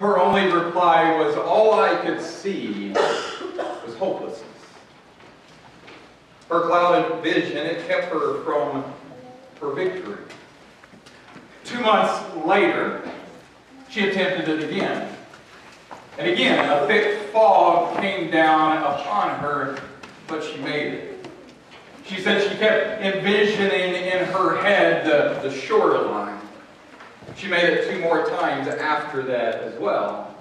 Her only reply was, all I could see was hopelessness. Her clouded vision, it kept her from her victory. 2 months later, she attempted it again. And again, a thick fog came down upon her, but she made it. She said she kept envisioning in her head the shoreline. She made it 2 more times after that as well.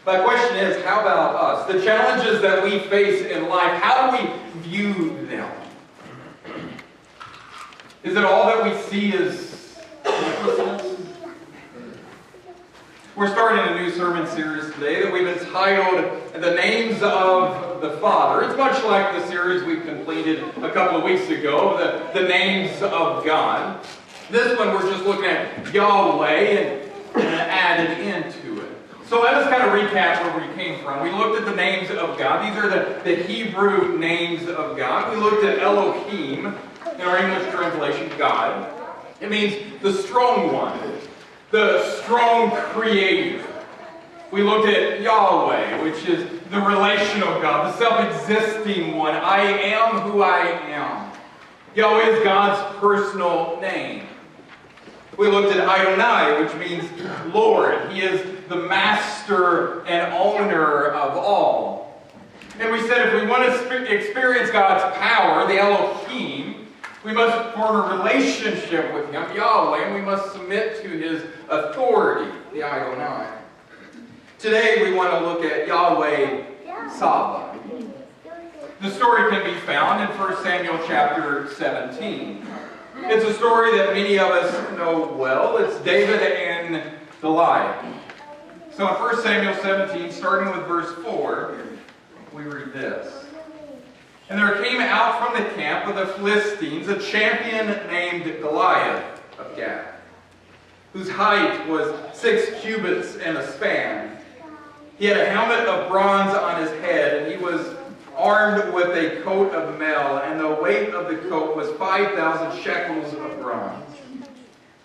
My question is, how about us? The challenges that we face in life, how do we view them? Is it all that we see as hopelessness? We're starting a new sermon series today that we've entitled The Names of the Father. It's much like the series we completed a couple of weeks ago, the Names of God. This one we're just looking at Yahweh and added into it. So let us kind of recap where we came from. We looked at the names of God. These are the Hebrew names of God. We looked at Elohim, in our English translation, God. It means the strong one, the strong creator. We looked at Yahweh, which is the relational God, the self-existing one. I am who I am. Yahweh is God's personal name. We looked at Adonai, which means Lord. He is the master and owner of all. And we said if we want to experience God's power, the Elohim, we must form a relationship with Him, Yahweh, and we must submit to His authority, the Adonai. Today we want to look at Yahweh Tsaba. The story can be found in 1 Samuel chapter 17. It's a story that many of us know well. It's David and Goliath. So in 1 Samuel 17, starting with verse 4, we read this. And there came out from the camp of the Philistines a champion named Goliath of Gath, whose height was 6 cubits and a span. He had a helmet of bronze on his head, and he was armed with a coat of mail, and the weight of the coat was 5,000 shekels of bronze.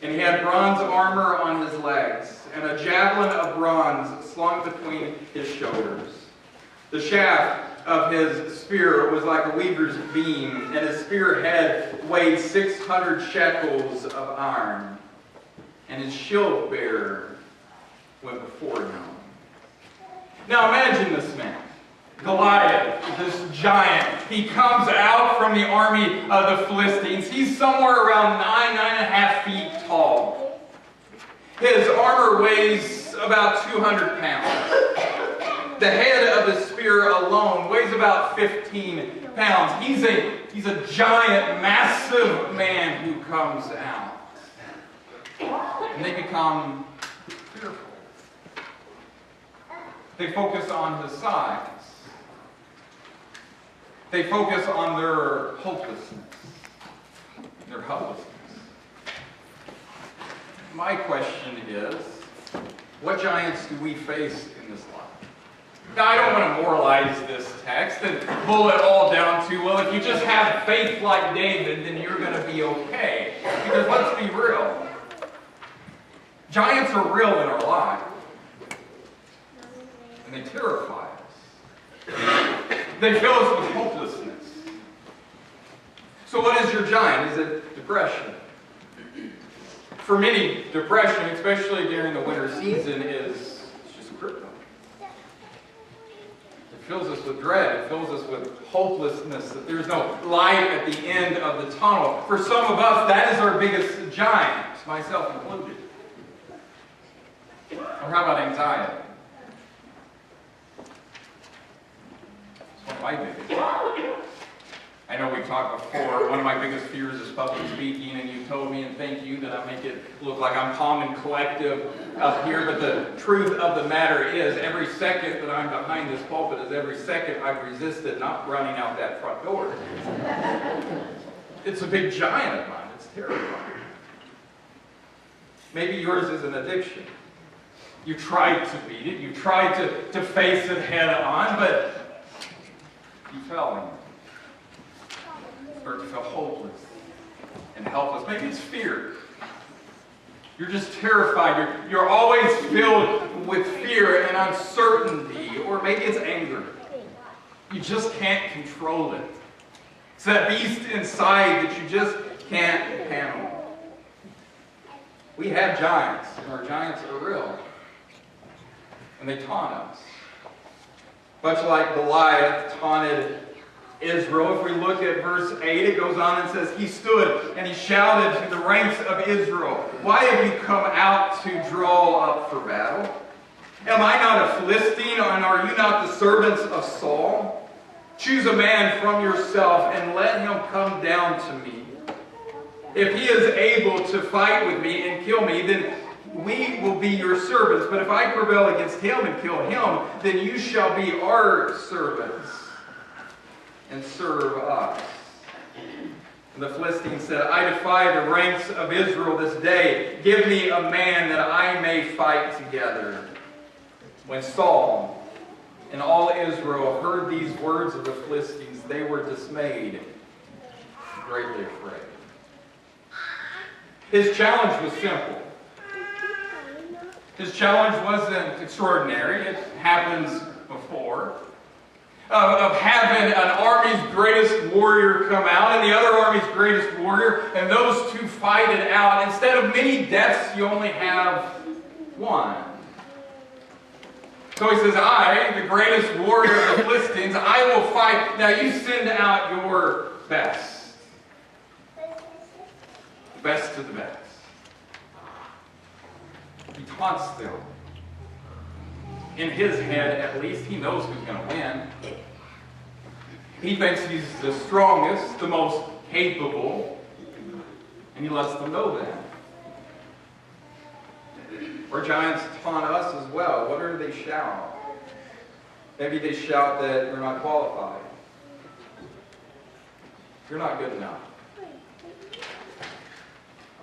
And he had bronze armor on his legs, and a javelin of bronze slung between his shoulders. The shaft of his spear was like a weaver's beam, and his spear head weighed 600 shekels of iron. And his shield bearer went before him. Now imagine this man. Goliath, this giant, he comes out from the army of the Philistines. He's somewhere around 9.5 feet tall. His armor weighs about 200 pounds. The head of his spear alone weighs about 15 pounds. He's a giant, massive man who comes out. And they become fearful. They focus on his size. They focus on their hopelessness, their helplessness. My question is, what giants do we face in this life? Now, I don't want to moralize this text and boil it all down to, well, if you just have faith like David, then you're going to be okay. Because let's be real. Giants are real in our life. And they terrify us. They fill us with hopelessness. So what is your giant? Is it depression? For many, depression, especially during the winter season, is just crippling. It fills us with dread. It fills us with hopelessness, that there's no light at the end of the tunnel. For some of us, that is our biggest giant, myself included. Or how about anxiety? It's one of my biggest. I know we've talked before, one of my biggest fears is public speaking, and you told me, and thank you, that I make it look like I'm calm and collective up here, but the truth of the matter is, every second that I'm behind this pulpit is every second I've resisted not running out that front door. It's a big giant of mine. It's terrifying. Maybe yours is an addiction. You tried to beat it, you tried to face it head on, but you fell in it. Start to feel hopeless and helpless. Maybe it's fear. You're just terrified. You're always filled with fear and uncertainty, or maybe it's anger. You just can't control it. It's that beast inside that you just can't handle. We have giants, and our giants are real. And they taunt us. Much like Goliath taunted Israel. If we look at verse 8, it goes on and says, he stood and he shouted to the ranks of Israel, why have you come out to draw up for battle? Am I not a Philistine, and are you not the servants of Saul? Choose a man from yourself and let him come down to me. If he is able to fight with me and kill me, then we will be your servants. But if I prevail against him and kill him, then you shall be our servants and serve us. And the Philistine said, I defy the ranks of Israel this day. Give me a man that I may fight together. When Saul and all Israel heard these words of the Philistines, they were dismayed, greatly afraid. His challenge was simple. His challenge wasn't extraordinary. It happens before. Of having an army's greatest warrior come out and the other army's greatest warrior, and those two fight it out. Instead of many deaths, you only have one. So he says, I, the greatest warrior of the Philistines, I will fight. Now you send out your best. The best of the best. He taunts them. In his head, at least, he knows who's going to win. He thinks he's the strongest, the most capable, and he lets them know that. Our giants taunt us as well. What do they shout? Maybe they shout that you're not qualified. You're not good enough.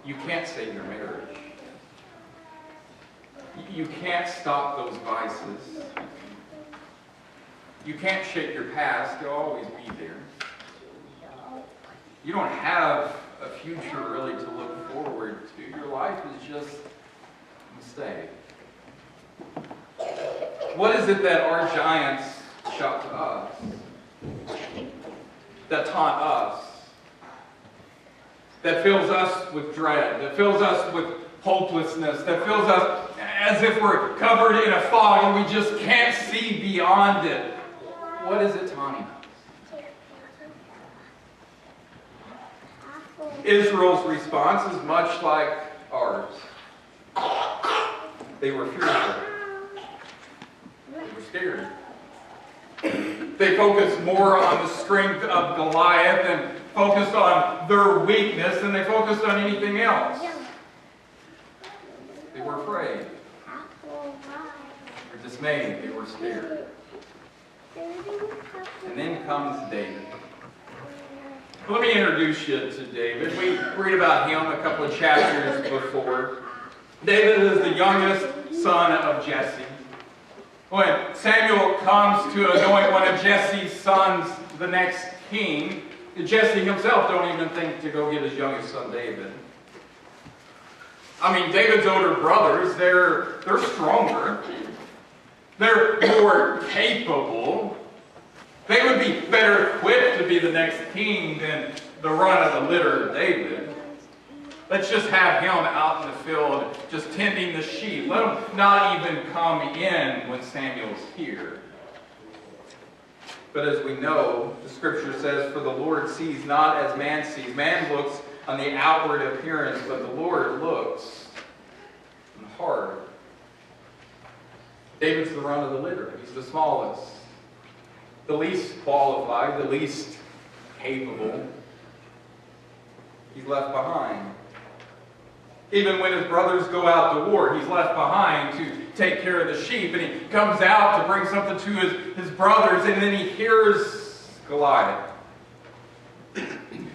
You can't save your marriage. You can't stop those vices. You can't shake your past. It'll always be there. You don't have a future really to look forward to. Your life is just a mistake. What is it that our giants shout to us? That taunt us? That fills us with dread? That fills us with hopelessness? That fills us as if we're covered in a fog and we just can't see beyond it? What is it taunting us? Israel's response is much like ours. They were fearful. They were scared. They focused more on the strength of Goliath and focused on their weakness than they focused on anything else. They were afraid. They were dismayed. They were scared. And then comes David. Let me introduce you to David. We read about him a couple of chapters before. David is the youngest son of Jesse. When Samuel comes to anoint one of Jesse's sons the next king, Jesse himself don't even think to go get his youngest son David. I mean, David's older brothers, they're stronger. They're more capable. They would be better equipped to be the next king than the run of the litter of David. Let's just have him out in the field just tending the sheep. Let him not even come in when Samuel's here. But as we know, the scripture says, for the Lord sees not as man sees. Man looks on the outward appearance, but the Lord looks in the heart. David's the run of the litter. He's the smallest, the least qualified, the least capable. He's left behind. Even when his brothers go out to war, he's left behind to take care of the sheep. And he comes out to bring something to his brothers, and then he hears Goliath.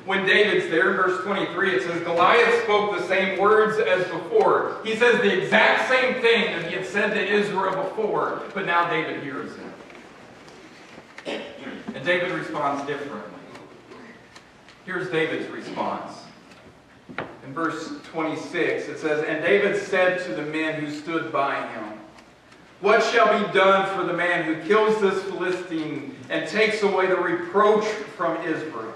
When David's there, in verse 23, it says, Goliath spoke the same words as before. He says the exact same thing that he had said to Israel before, but now David hears him. And David responds differently. Here's David's response. In verse 26, it says, and David said to the men who stood by him, What shall be done for the man who kills this Philistine and takes away the reproach from Israel?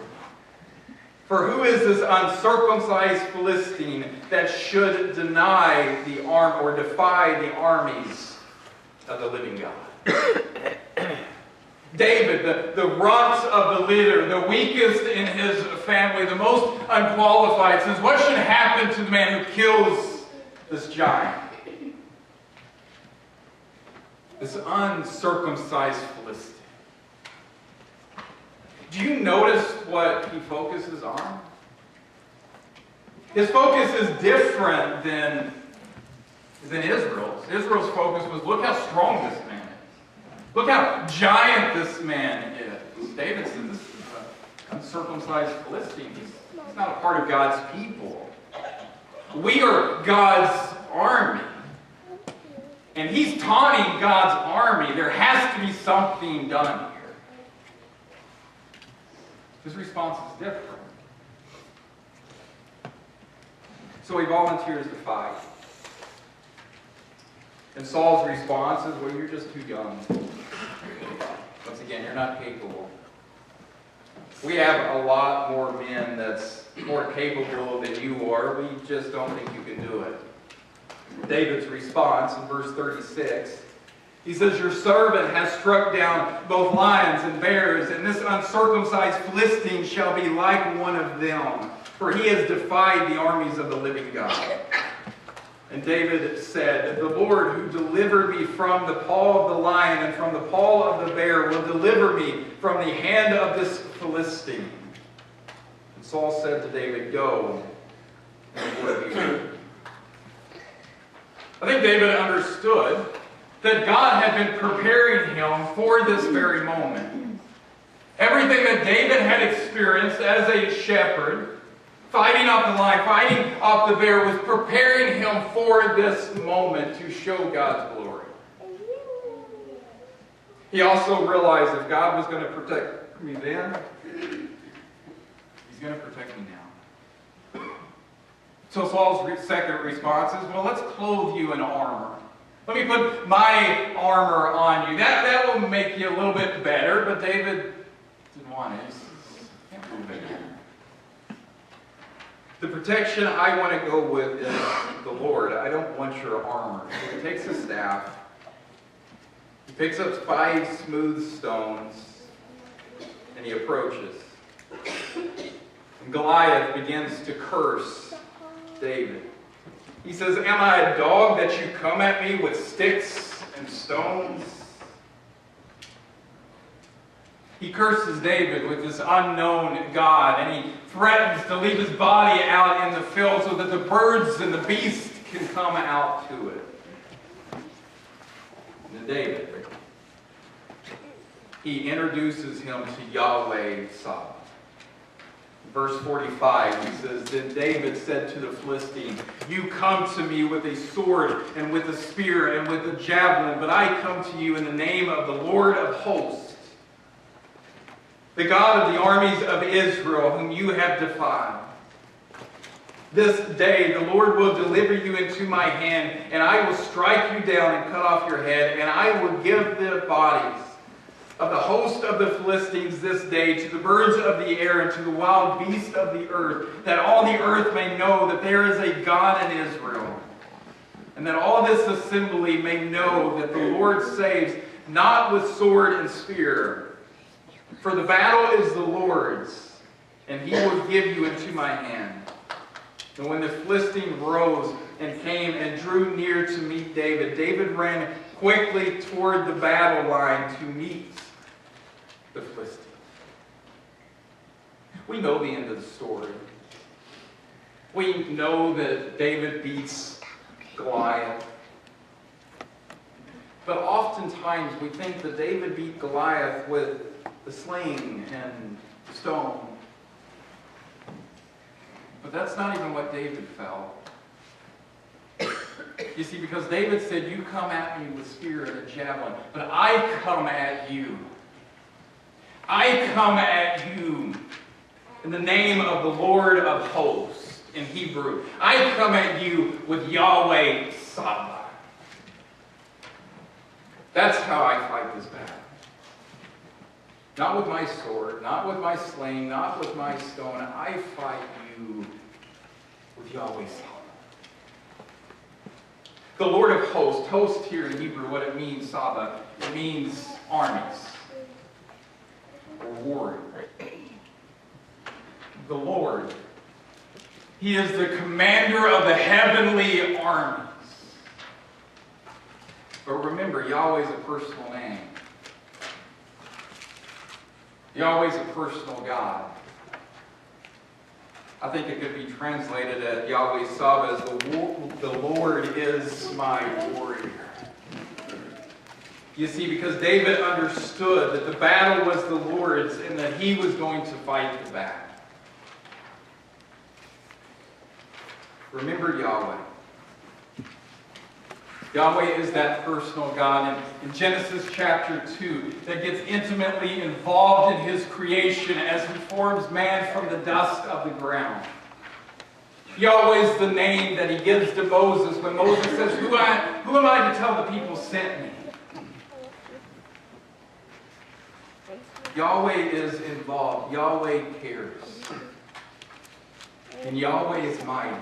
For who is this uncircumcised Philistine that should deny the arm or defy the armies of the living God? David, the runt of the litter, the weakest in his family, the most unqualified, says, what should happen to the man who kills this giant? This uncircumcised Philistine. Do you notice what he focuses on? His focus is different than Israel's. Israel's focus was, look how strong this man is. Look how giant this man is. David said, this is an uncircumcised Philistine. He's not a part of God's people. We are God's army. And he's taunting God's army. There has to be something done here. His response is different. So he volunteers to fight. And Saul's response is, well, you're just too young. Once again, you're not capable. We have a lot more men that's more capable than you are. We just don't think you can do it. David's response in verse 36, he says, your servant has struck down both lions and bears, and this uncircumcised Philistine shall be like one of them, for he has defied the armies of the living God. And David said, the Lord who delivered me from the paw of the lion and from the paw of the bear will deliver me from the hand of this Philistine. And Saul said to David, go, and the Lord be with you. I think David understood that God had been preparing him for this very moment. Everything that David had experienced as a shepherd, fighting off the lion, fighting off the bear, was preparing him for this moment to show God's glory. He also realized if God was going to protect me then, he's going to protect me now. So Saul's second response is, well, let's clothe you in armor. Let me put my armor on you. That will make you a little bit better, but David didn't want it. He says, can't move it. The protection I want to go with is the Lord. I don't want your armor. So he takes his staff. He picks up 5 smooth stones, and he approaches. And Goliath begins to curse David. He says, am I a dog that you come at me with sticks and stones? He curses David with this unknown God, and he threatens to leave his body out in the field so that the birds and the beasts can come out to it. And then David, he introduces him to Yahweh Tsaba. Verse 45, he says, then David said to the Philistine, you come to me with a sword and with a spear and with a javelin, but I come to you in the name of the Lord of hosts, the God of the armies of Israel, whom you have defied. This day the Lord will deliver you into my hand, and I will strike you down and cut off your head, and I will give the bodies of the host of the Philistines this day to the birds of the air and to the wild beasts of the earth, that all the earth may know that there is a God in Israel, and that all this assembly may know that the Lord saves not with sword and spear, for the battle is the Lord's, and he will give you into my hand. And when the Philistine rose and came and drew near to meet David, David ran quickly toward the battle line to meet the Philistines. We know the end of the story. We know that David beats Goliath. But oftentimes we think that David beat Goliath with the sling and the stone. But that's not even what David felt. You see, because David said, you come at me with spear and a javelin, but I come at you. I come at you in the name of the Lord of hosts in Hebrew. I come at you with Yahweh Tsaba. That's how I fight this battle. Not with my sword, not with my sling, not with my stone. I fight you with Yahweh Tsaba. The Lord of hosts. Host here in Hebrew, what it means, Tsaba, it means armies or warrior. The Lord. He is the commander of the heavenly armies. But remember, Yahweh is a personal name. Yahweh is a personal God. I think it could be translated as Yahweh Tsaba as the Lord is my warrior. You see, because David understood that the battle was the Lord's and that he was going to fight the battle. Remember Yahweh. Yahweh is that personal God. And in Genesis chapter 2, that gets intimately involved in his creation as he forms man from the dust of the ground. Yahweh is the name that he gives to Moses when Moses says, Who am I to tell the people sent me? Yahweh is involved. Yahweh cares. And Yahweh is mighty.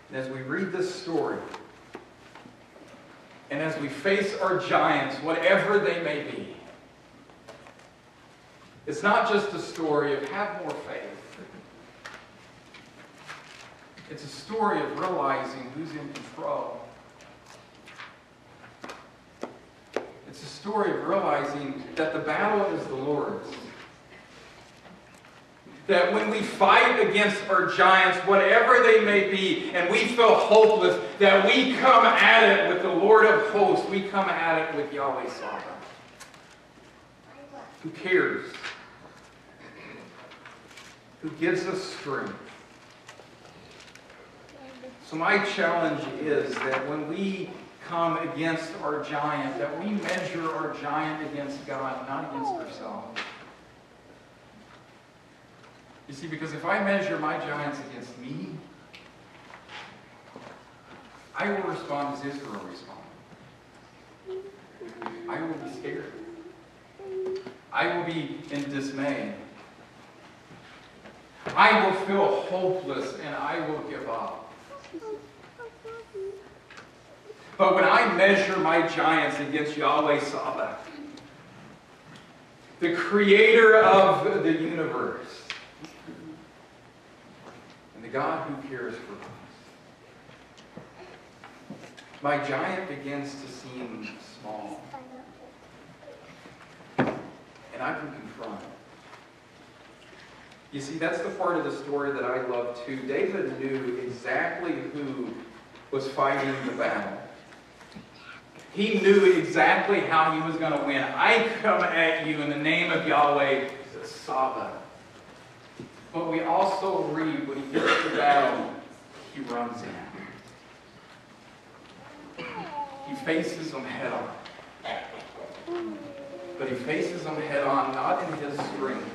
And as we read this story, and as we face our giants, whatever they may be, it's not just a story of have more faith. It's a story of realizing who's in control. It's a story of realizing that the battle is the Lord's. That when we fight against our giants, whatever they may be, and we feel hopeless, that we come at it with the Lord of hosts. We come at it with Yahweh Tsaba. Who cares? Who gives us strength. So my challenge is that when we come against our giant, that we measure our giant against God, not against ourselves. You see, because if I measure my giants against me, I will respond as Israel responded. I will be scared. I will be in dismay. I will feel hopeless and I will give up. But when I measure my giants against Yahweh Tsaba, the creator of the universe, and the God who cares for us, my giant begins to seem small. And I can confront it. You see, that's the part of the story that I love too. David knew exactly who was fighting the battle. He knew exactly how he was going to win. I come at you in the name of Yahweh Tsaba. But we also read when he gets to battle, he runs in. He faces them head on. But he faces them head on, not in his strength,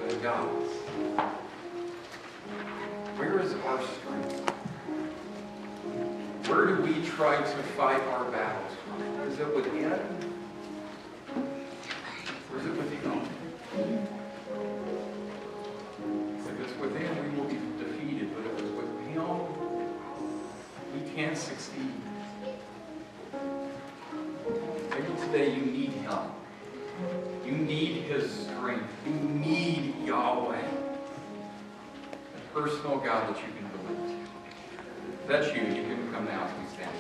but in God's. Where is our strength? Where do we try to fight our battles from? Is it within? Or is it with him? If it's within, we will be defeated. But if it's with him, we can succeed. Maybe today you need him. You need his strength. You need Yahweh. A personal God that you can believe. If that's you, you can come now as we stand.